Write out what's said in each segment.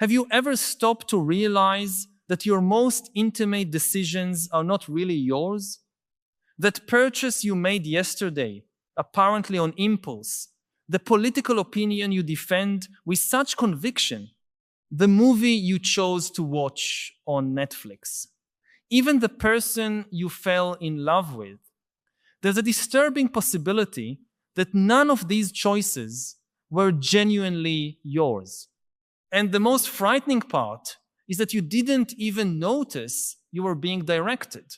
Have you ever stopped to realize that your most intimate decisions are not really yours? That purchase you made yesterday, apparently on impulse, the political opinion you defend with such conviction, the movie you chose to watch on Netflix, even the person you fell in love with. There's a disturbing possibility that none of these choices were genuinely yours. And the most frightening part is that you didn't even notice you were being directed.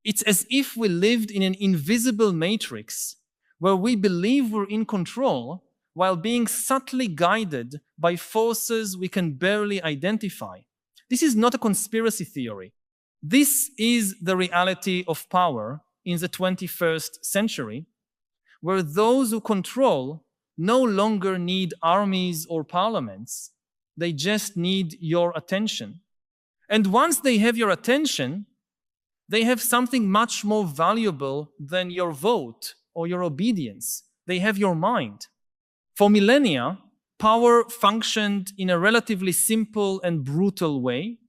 It's as if we lived in an invisible matrix where we believe we're in control while being subtly guided by forces we can barely identify. This is not a conspiracy theory. This is the reality of power in the 21st century, where those who control no longer need armies or parliaments. They just need your attention. And once they have your attention, they have something much more valuable than your vote or your obedience. They have your mind. For millennia, power functioned in a relatively simple and brutal way.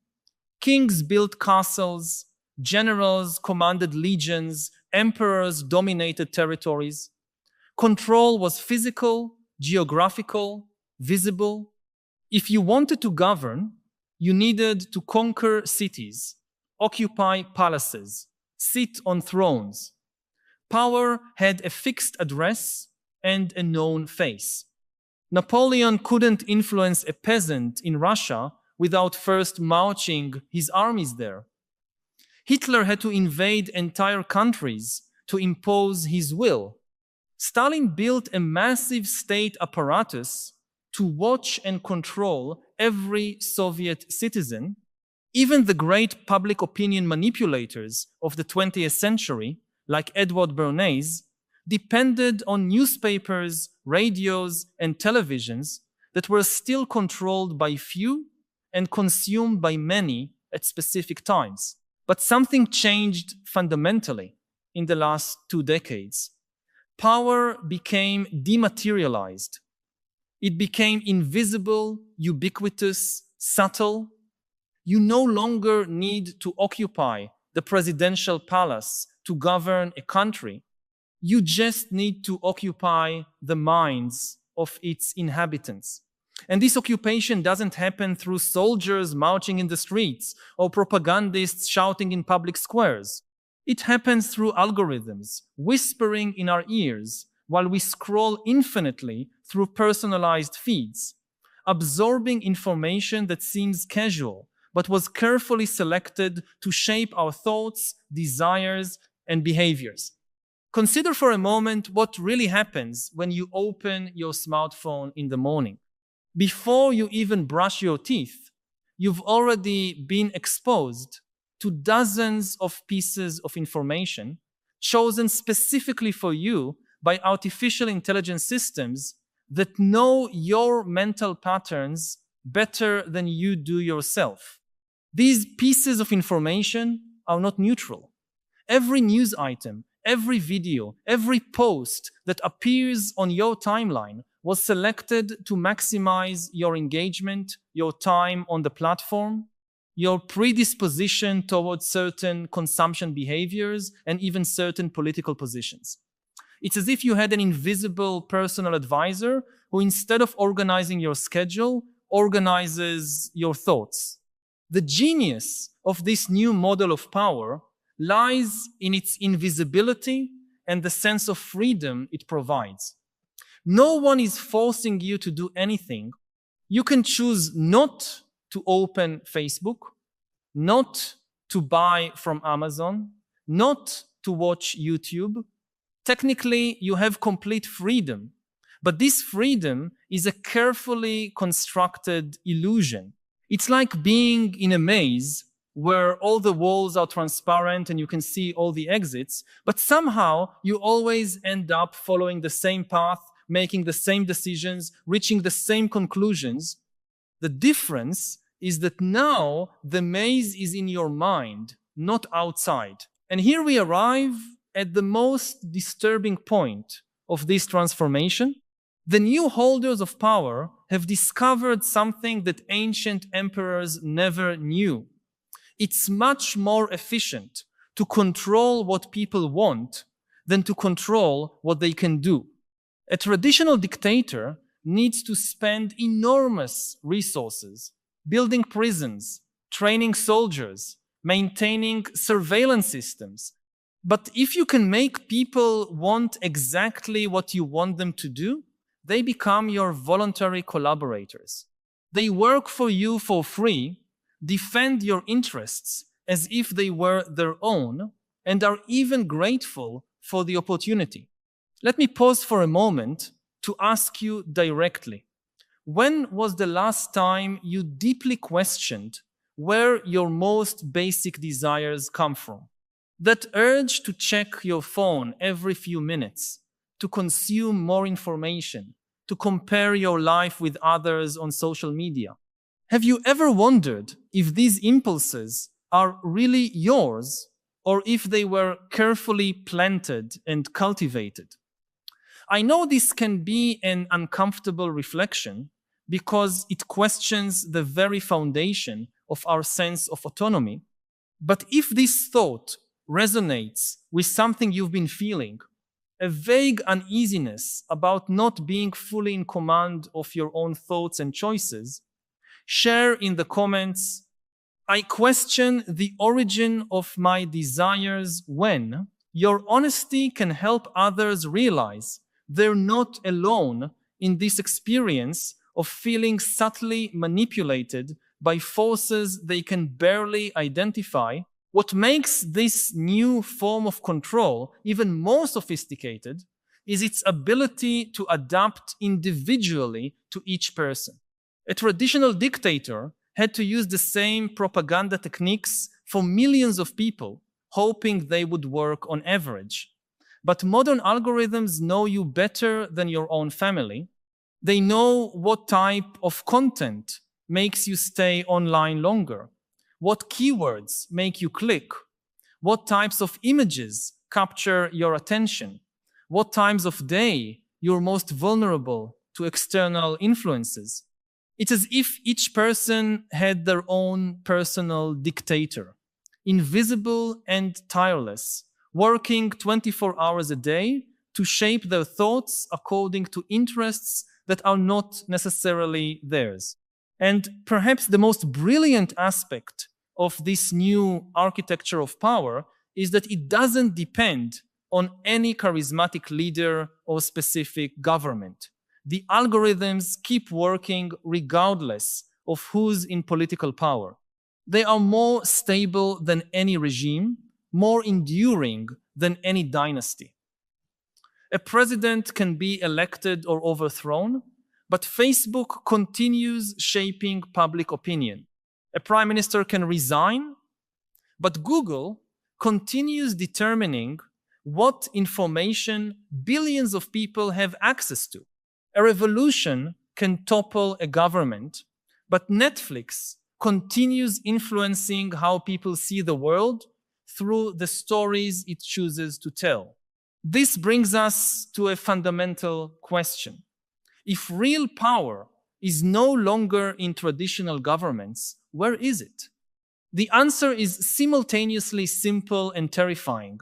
Kings built castles, generals commanded legions, emperors dominated territories. Control was physical, geographical, visible. If you wanted to govern, you needed to conquer cities, occupy palaces, sit on thrones. Power had a fixed address and a known face. Napoleon couldn't influence a peasant in Russia without first marching his armies there. Hitler had to invade entire countries to impose his will. Stalin built a massive state apparatus to watch and control every Soviet citizen. Even the great public opinion manipulators of the 20th century, like Edward Bernays, depended on newspapers, radios, and televisions that were still controlled by few and consumed by many at specific times. But something changed fundamentally in the last 2 decades. Power became dematerialized. It became invisible, ubiquitous, subtle. You no longer need to occupy the presidential palace to govern a country. You just need to occupy the minds of its inhabitants. And this occupation doesn't happen through soldiers marching in the streets or propagandists shouting in public squares. It happens through algorithms whispering in our ears while we scroll infinitely through personalized feeds, absorbing information that seems casual but was carefully selected to shape our thoughts, desires, and behaviors. Consider for a moment what really happens when you open your smartphone in the morning. Before you even brush your teeth, you've already been exposed to dozens of pieces of information chosen specifically for you by artificial intelligence systems that know your mental patterns better than you do yourself. These pieces of information are not neutral. Every news item, every video, every post that appears on your timeline was selected to maximize your engagement, your time on the platform, your predisposition towards certain consumption behaviors, and even certain political positions. It's as if you had an invisible personal advisor who, instead of organizing your schedule, organizes your thoughts. The genius of this new model of power lies in its invisibility and the sense of freedom it provides. No one is forcing you to do anything. You can choose not to open Facebook, not to buy from Amazon, not to watch YouTube. Technically, you have complete freedom, but this freedom is a carefully constructed illusion. It's like being in a maze where all the walls are transparent and you can see all the exits, but somehow you always end up following the same path, making the same decisions, reaching the same conclusions. The difference is that now the maze is in your mind, not outside. And here we arrive at the most disturbing point of this transformation. The new holders of power have discovered something that ancient emperors never knew. It's much more efficient to control what people want than to control what they can do. A traditional dictator needs to spend enormous resources building prisons, training soldiers, maintaining surveillance systems. But if you can make people want exactly what you want them to do, they become your voluntary collaborators. They work for you for free, defend your interests as if they were their own, and are even grateful for the opportunity. Let me pause for a moment to ask you directly. When was the last time you deeply questioned where your most basic desires come from? That urge to check your phone every few minutes, to consume more information, to compare your life with others on social media. Have you ever wondered if these impulses are really yours or if they were carefully planted and cultivated? I know this can be an uncomfortable reflection because it questions the very foundation of our sense of autonomy. But if this thought resonates with something you've been feeling, a vague uneasiness about not being fully in command of your own thoughts and choices, share in the comments, I question the origin of my desires when your honesty can help others realize they're not alone in this experience of feeling subtly manipulated by forces they can barely identify. What makes this new form of control even more sophisticated is its ability to adapt individually to each person. A traditional dictator had to use the same propaganda techniques for millions of people, hoping they would work on average. But modern algorithms know you better than your own family. They know what type of content makes you stay online longer, what keywords make you click, what types of images capture your attention, what times of day you're most vulnerable to external influences. It's as if each person had their own personal dictator, invisible and tireless, working 24 hours a day to shape their thoughts according to interests that are not necessarily theirs. And perhaps the most brilliant aspect of this new architecture of power is that it doesn't depend on any charismatic leader or specific government. The algorithms keep working regardless of who's in political power. They are more stable than any regime, more enduring than any dynasty. A president can be elected or overthrown, but Facebook continues shaping public opinion. A prime minister can resign, but Google continues determining what information billions of people have access to. A revolution can topple a government, but Netflix continues influencing how people see the world through the stories it chooses to tell. This brings us to a fundamental question. If real power is no longer in traditional governments, where is it? The answer is simultaneously simple and terrifying.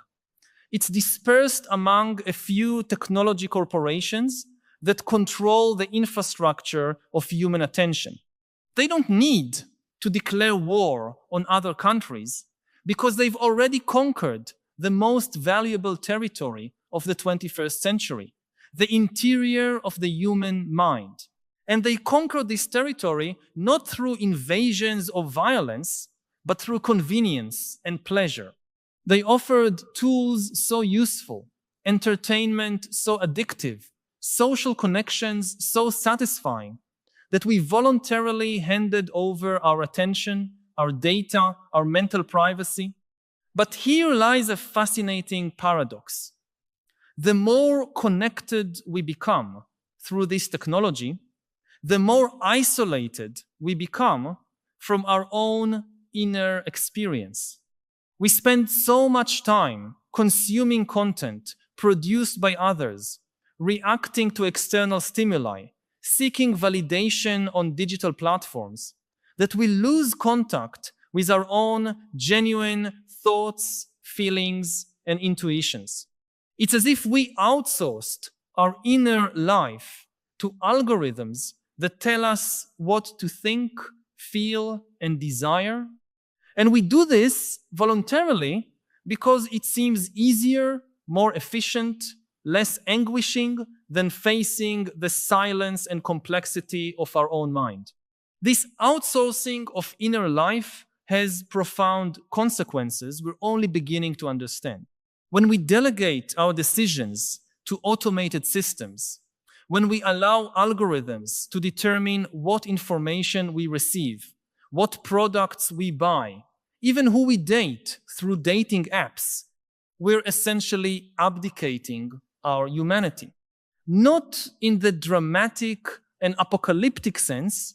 It's dispersed among a few technology corporations that control the infrastructure of human attention. They don't need to declare war on other countries because they've already conquered the most valuable territory of the 21st century, the interior of the human mind. And they conquer this territory not through invasions or violence, but through convenience and pleasure. They offered tools so useful, entertainment so addictive, social connections so satisfying, that we voluntarily handed over our attention, our data, our mental privacy. But here lies a fascinating paradox. The more connected we become through this technology, the more isolated we become from our own inner experience. We spend so much time consuming content produced by others, reacting to external stimuli, seeking validation on digital platforms, that we lose contact with our own genuine thoughts, feelings, and intuitions. It's as if we outsourced our inner life to algorithms that tell us what to think, feel, and desire. And we do this voluntarily because it seems easier, more efficient, less anguishing than facing the silence and complexity of our own mind. This outsourcing of inner life has profound consequences we're only beginning to understand. When we delegate our decisions to automated systems, when we allow algorithms to determine what information we receive, what products we buy, even who we date through dating apps, we're essentially abdicating our humanity. Not in the dramatic and apocalyptic sense,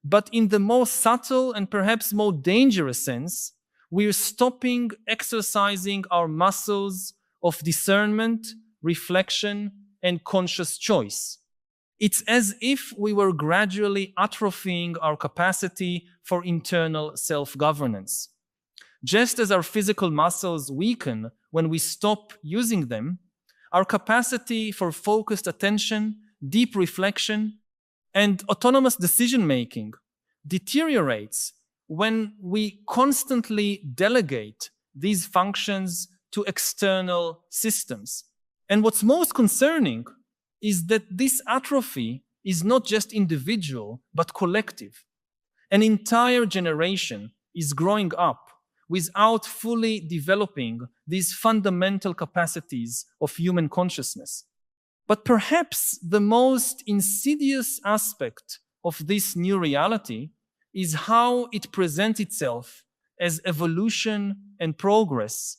but in the more subtle and perhaps more dangerous sense, we're stopping exercising our muscles of discernment, reflection, and conscious choice. It's as if we were gradually atrophying our capacity for internal self-governance. Just as our physical muscles weaken when we stop using them, our capacity for focused attention, deep reflection, and autonomous decision-making deteriorates when we constantly delegate these functions to external systems. And what's most concerning is that this atrophy is not just individual, but collective. An entire generation is growing up without fully developing these fundamental capacities of human consciousness. But perhaps the most insidious aspect of this new reality is how it presents itself as evolution and progress.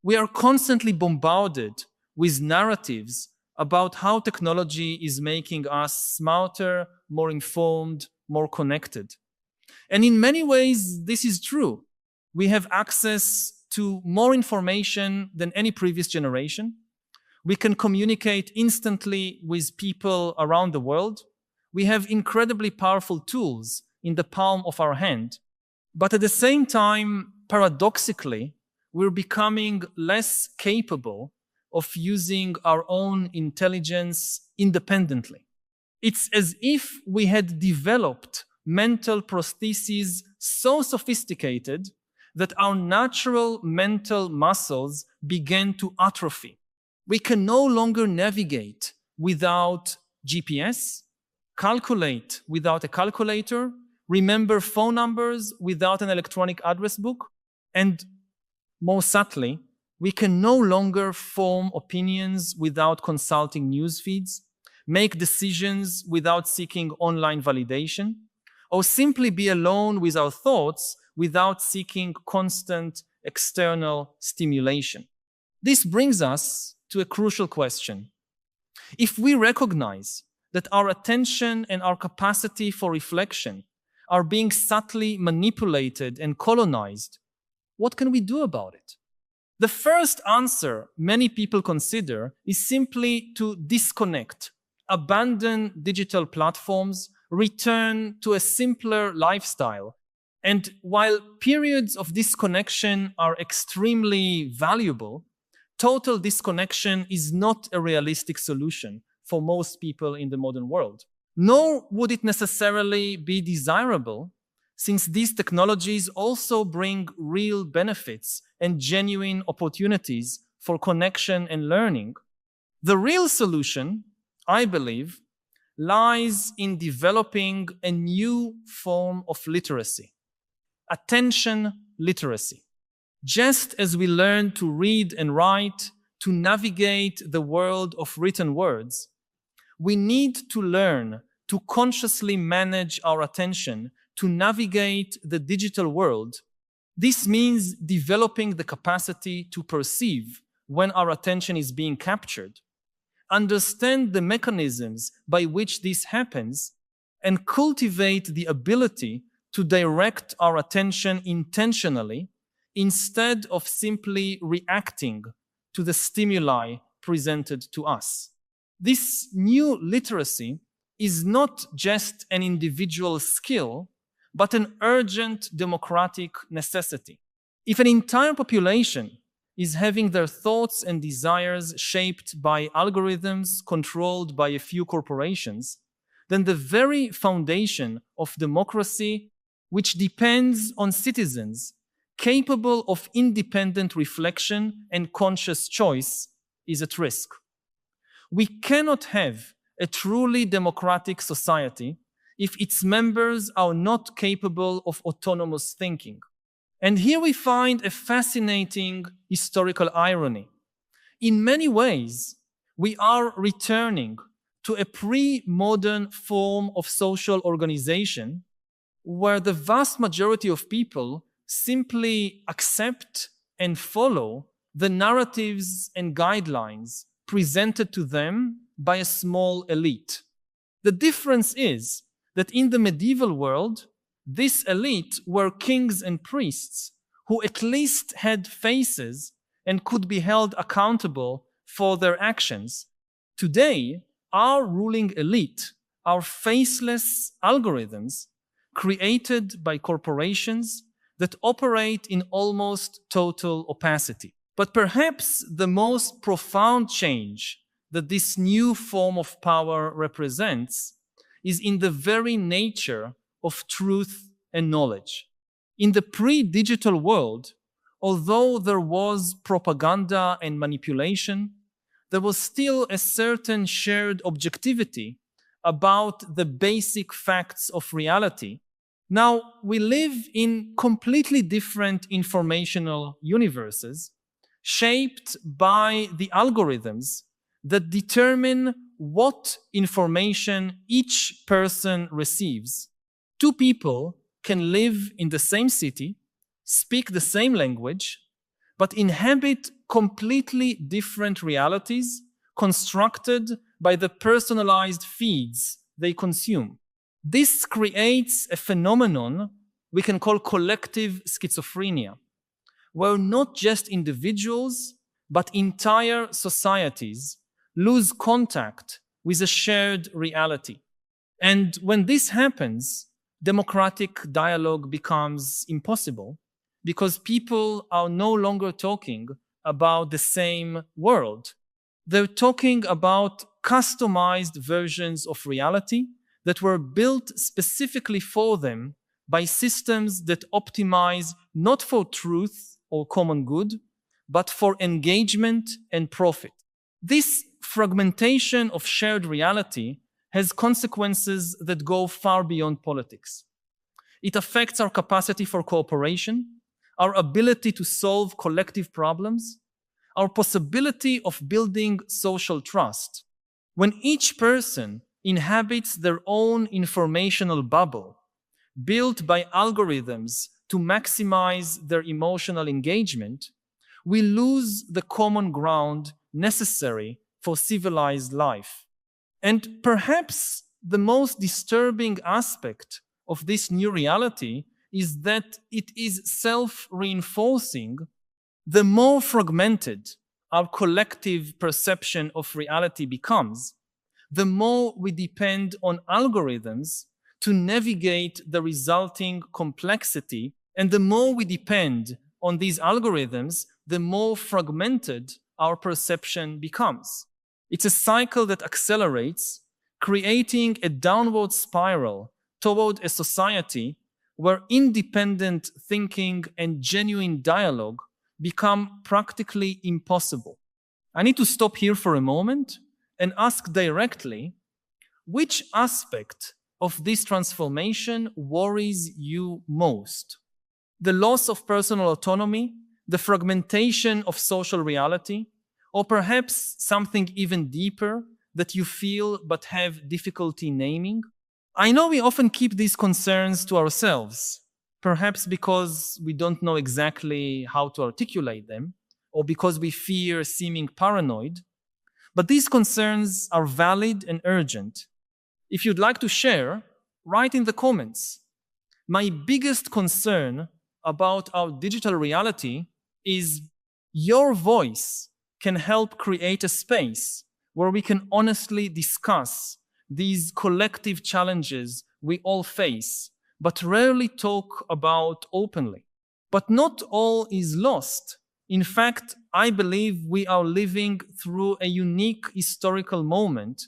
We are constantly bombarded with narratives about how technology is making us smarter, more informed, more connected. And in many ways, this is true. We have access to more information than any previous generation. We can communicate instantly with people around the world. We have incredibly powerful tools in the palm of our hand. But at the same time, paradoxically, we're becoming less capable of using our own intelligence independently. It's as if we had developed mental prostheses so sophisticated that our natural mental muscles began to atrophy. We can no longer navigate without GPS, calculate without a calculator, remember phone numbers without an electronic address book, and more subtly, we can no longer form opinions without consulting news feeds, make decisions without seeking online validation, or simply be alone with our thoughts without seeking constant external stimulation. This brings us to a crucial question. If we recognize that our attention and our capacity for reflection are being subtly manipulated and colonized, what can we do about it? The first answer many people consider is simply to disconnect, abandon digital platforms, return to a simpler lifestyle. And while periods of disconnection are extremely valuable, total disconnection is not a realistic solution for most people in the modern world. Nor would it necessarily be desirable, since these technologies also bring real benefits and genuine opportunities for connection and learning. The real solution, I believe, lies in developing a new form of literacy, attention literacy. Just as we learn to read and write, to navigate the world of written words, we need to learn to consciously manage our attention to navigate the digital world. This means developing the capacity to perceive when our attention is being captured, understand the mechanisms by which this happens, and cultivate the ability to direct our attention intentionally instead of simply reacting to the stimuli presented to us. This new literacy is not just an individual skill, but an urgent democratic necessity. If an entire population is having their thoughts and desires shaped by algorithms controlled by a few corporations, then the very foundation of democracy, which depends on citizens capable of independent reflection and conscious choice, is at risk. We cannot have a truly democratic society if its members are not capable of autonomous thinking. And here we find a fascinating historical irony. In many ways, we are returning to a pre-modern form of social organization where the vast majority of people simply accept and follow the narratives and guidelines presented to them by a small elite. The difference is that in the medieval world, this elite were kings and priests who at least had faces and could be held accountable for their actions. Today, our ruling elite are faceless algorithms created by corporations that operate in almost total opacity. But perhaps the most profound change that this new form of power represents is in the very nature of truth and knowledge. In the pre-digital world, although there was propaganda and manipulation, there was still a certain shared objectivity about the basic facts of reality. Now, we live in completely different informational universes, shaped by the algorithms that determine what information each person receives. Two people can live in the same city, speak the same language, but inhabit completely different realities constructed by the personalized feeds they consume. This creates a phenomenon we can call collective schizophrenia, where not just individuals, but entire societies lose contact with a shared reality. And when this happens, democratic dialogue becomes impossible because people are no longer talking about the same world. They're talking about customized versions of reality that were built specifically for them by systems that optimize not for truth or common good, but for engagement and profit. This fragmentation of shared reality has consequences that go far beyond politics. It affects our capacity for cooperation, our ability to solve collective problems, our possibility of building social trust. When each person inhabits their own informational bubble, built by algorithms to maximize their emotional engagement, we lose the common ground necessary for civilized life. And perhaps the most disturbing aspect of this new reality is that it is self-reinforcing. The more fragmented our collective perception of reality becomes, the more we depend on algorithms to navigate the resulting complexity, and the more we depend on these algorithms, the more fragmented our perception becomes. It's a cycle that accelerates, creating a downward spiral toward a society where independent thinking and genuine dialogue become practically impossible. I need to stop here for a moment and ask directly, which aspect of this transformation worries you most? The loss of personal autonomy, the fragmentation of social reality, or perhaps something even deeper that you feel but have difficulty naming? I know we often keep these concerns to ourselves, perhaps because we don't know exactly how to articulate them, or because we fear seeming paranoid. But these concerns are valid and urgent. If you'd like to share, write in the comments. My biggest concern about our digital reality is your voice can help create a space where we can honestly discuss these collective challenges we all face, but rarely talk about openly. But not all is lost. In fact, I believe we are living through a unique historical moment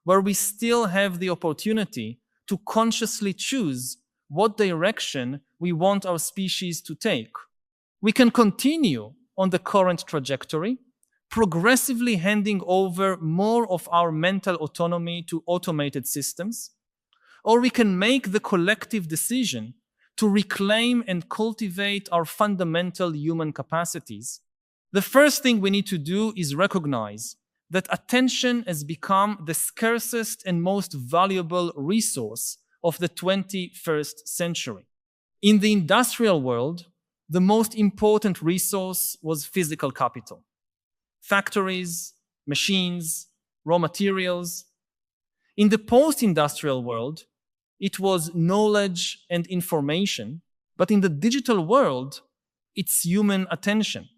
where we still have the opportunity to consciously choose what direction we want our species to take. We can continue on the current trajectory, progressively handing over more of our mental autonomy to automated systems, or we can make the collective decision to reclaim and cultivate our fundamental human capacities. The first thing we need to do is recognize that attention has become the scarcest and most valuable resource of the 21st century. In the industrial world, the most important resource was physical capital. Factories, machines, raw materials. In the post-industrial world, it was knowledge and information, but in the digital world, it's human attention.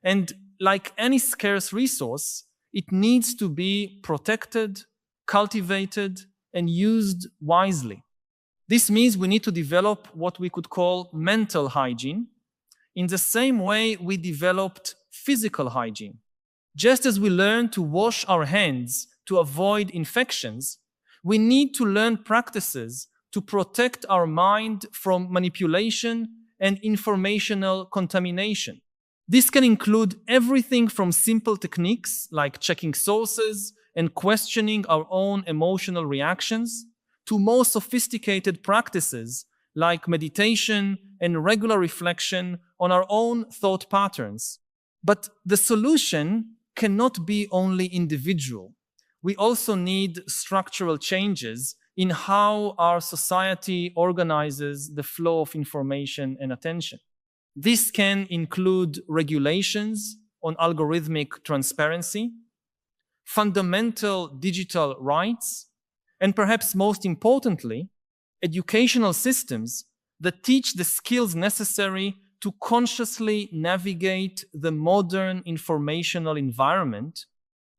And like any scarce resource, it needs to be protected, cultivated, and used wisely. This means we need to develop what we could call mental hygiene in the same way we developed physical hygiene. Just as we learn to wash our hands to avoid infections, we need to learn practices to protect our mind from manipulation and informational contamination. This can include everything from simple techniques like checking sources and questioning our own emotional reactions to more sophisticated practices like meditation and regular reflection on our own thought patterns. But the solution cannot be only individual. We also need structural changes in how our society organizes the flow of information and attention. This can include regulations on algorithmic transparency, fundamental digital rights, and perhaps most importantly, educational systems that teach the skills necessary to consciously navigate the modern informational environment.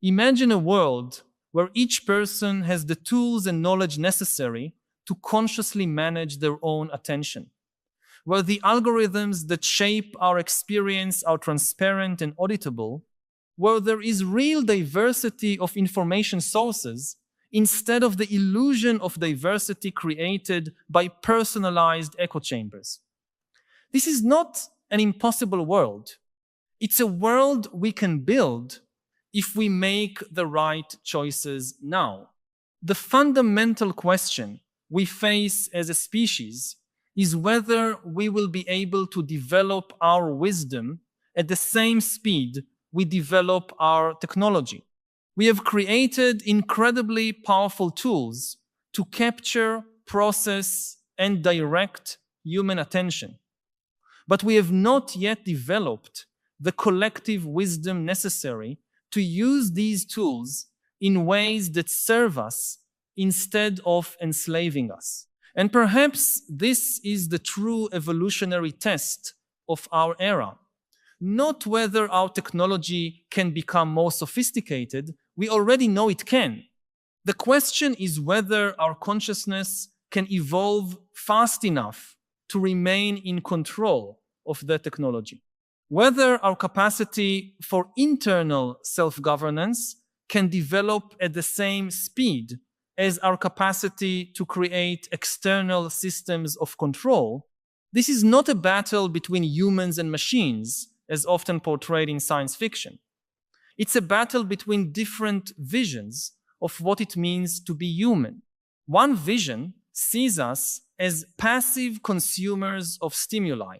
Imagine a world where each person has the tools and knowledge necessary to consciously manage their own attention, where the algorithms that shape our experience are transparent and auditable, where there is real diversity of information sources instead of the illusion of diversity created by personalized echo chambers. This is not an impossible world. It's a world we can build if we make the right choices now. The fundamental question we face as a species is whether we will be able to develop our wisdom at the same speed we develop our technology. We have created incredibly powerful tools to capture, process, and direct human attention. But we have not yet developed the collective wisdom necessary to use these tools in ways that serve us instead of enslaving us. And perhaps this is the true evolutionary test of our era. Not whether our technology can become more sophisticated, we already know it can. The question is whether our consciousness can evolve fast enough to remain in control of the technology. Whether our capacity for internal self-governance can develop at the same speed as our capacity to create external systems of control. This is not a battle between humans and machines, as often portrayed in science fiction. It's a battle between different visions of what it means to be human. One vision sees us as passive consumers of stimuli,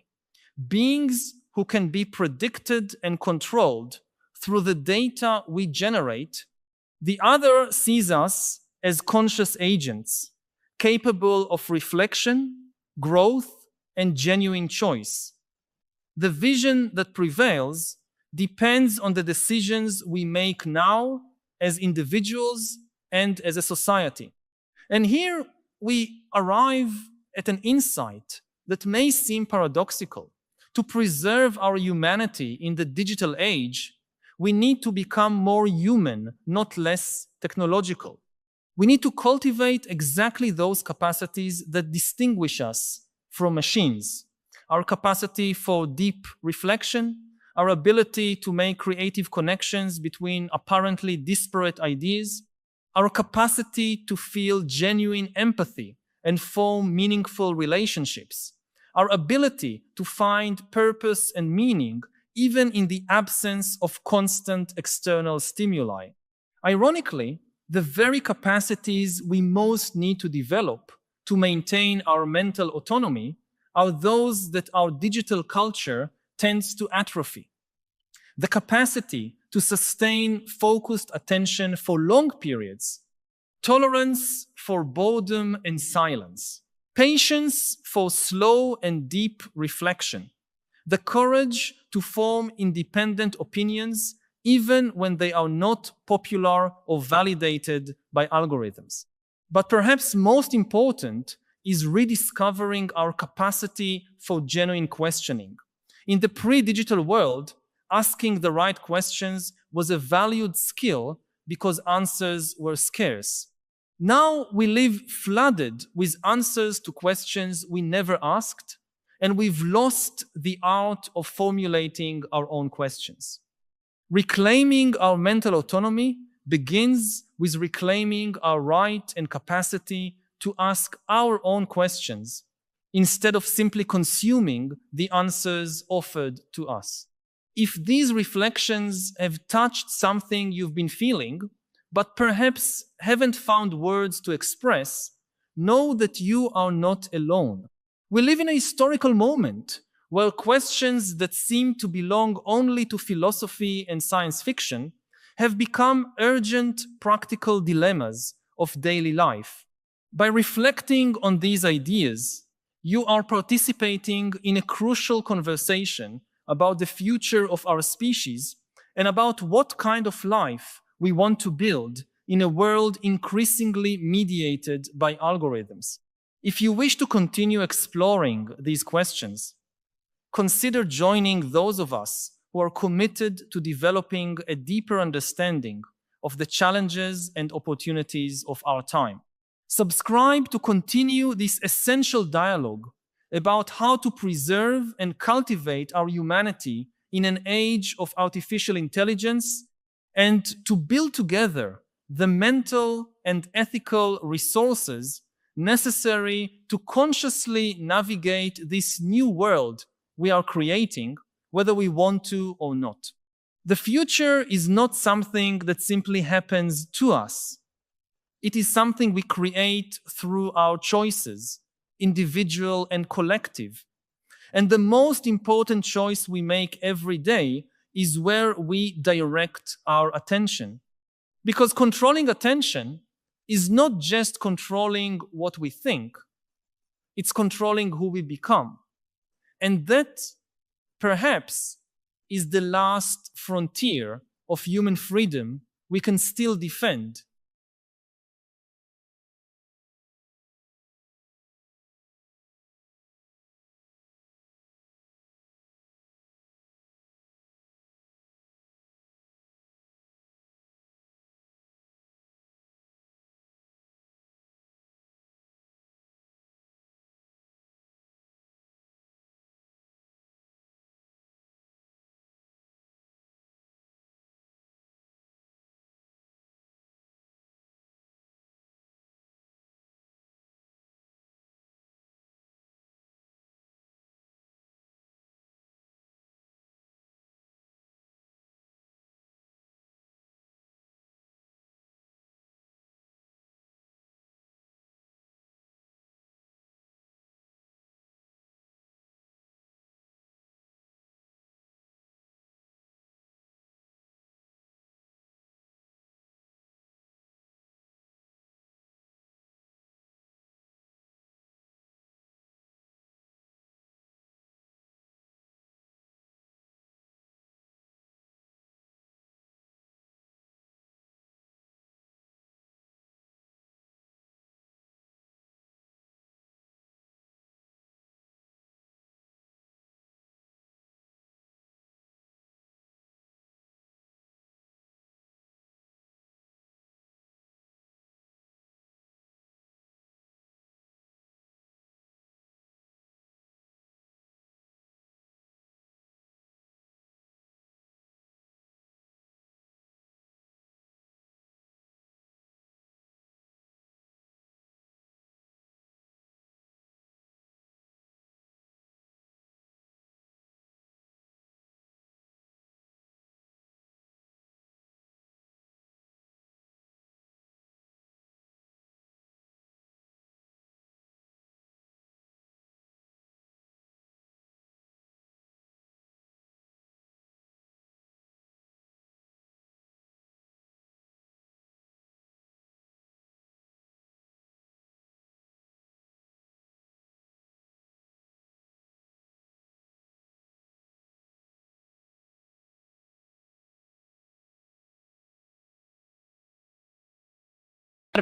beings who can be predicted and controlled through the data we generate. The other sees us as conscious agents, capable of reflection, growth, and genuine choice. The vision that prevails depends on the decisions we make now as individuals and as a society. And here we arrive at an insight that may seem paradoxical. To preserve our humanity in the digital age, we need to become more human, not less technological. We need to cultivate exactly those capacities that distinguish us from machines. Our capacity for deep reflection, our ability to make creative connections between apparently disparate ideas, our capacity to feel genuine empathy and form meaningful relationships, our ability to find purpose and meaning even in the absence of constant external stimuli. Ironically, the very capacities we most need to develop to maintain our mental autonomy are those that our digital culture tends to atrophy. The capacity to sustain focused attention for long periods, tolerance for boredom and silence, patience for slow and deep reflection, the courage to form independent opinions even when they are not popular or validated by algorithms. But perhaps most important is rediscovering our capacity for genuine questioning. In the pre-digital world, asking the right questions was a valued skill because answers were scarce. Now we live flooded with answers to questions we never asked, and we've lost the art of formulating our own questions. Reclaiming our mental autonomy begins with reclaiming our right and capacity to ask our own questions instead of simply consuming the answers offered to us. If these reflections have touched something you've been feeling, but perhaps haven't found words to express, know that you are not alone. We live in a historical moment where questions that seem to belong only to philosophy and science fiction have become urgent practical dilemmas of daily life. By reflecting on these ideas, you are participating in a crucial conversation about the future of our species and about what kind of life we want to build in a world increasingly mediated by algorithms. If you wish to continue exploring these questions, consider joining those of us who are committed to developing a deeper understanding of the challenges and opportunities of our time. Subscribe to continue this essential dialogue about how to preserve and cultivate our humanity in an age of artificial intelligence and to build together the mental and ethical resources necessary to consciously navigate this new world we are creating, whether we want to or not. The future is not something that simply happens to us. It is something we create through our choices, individual and collective. And the most important choice we make every day is where we direct our attention. Because controlling attention is not just controlling what we think, it's controlling who we become. And that, perhaps, is the last frontier of human freedom we can still defend